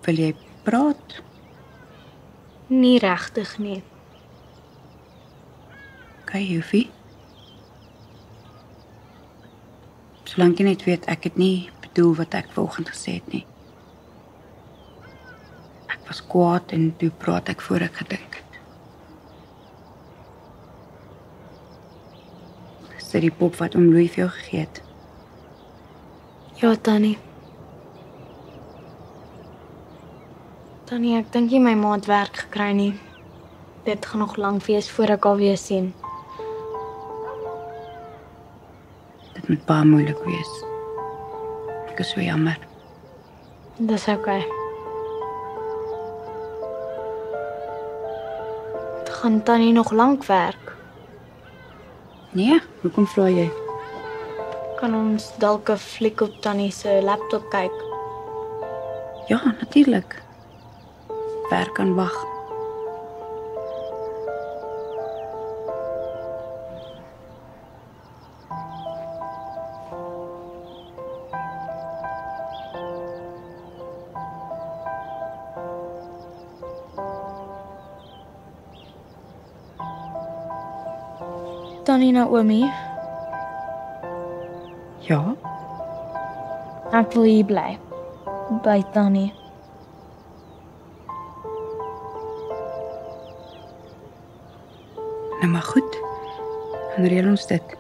Wil jy praat? Nie regtig nie. Okay, Joefie. Solank jy net weet, ek het nie bedoel wat ek vanoggend gesê het nie. Ek was kwaad en toe praat ek voor ek gedink het. Is dit die pop wat oom Louis vir jou gegee het? Ja, Tannie. Tannie, ek dink nie my ma het werk gekry nie. Dit gaan nog lank wees voor ek haar weer sien. Dit moet baie moeilik wees. Ek is so jammer. Dis okay. Gaan Tannie nog lank werk? Nee, hoekom vra jy? Kan ons dalk 'n fliek op Tannie se laptop kyk? Ja, natuurlik. Werk kan wag. Tannie Naomi, Ja, ek wil hier bly. By Tannie. nou maar goed. Dan reël ons dit.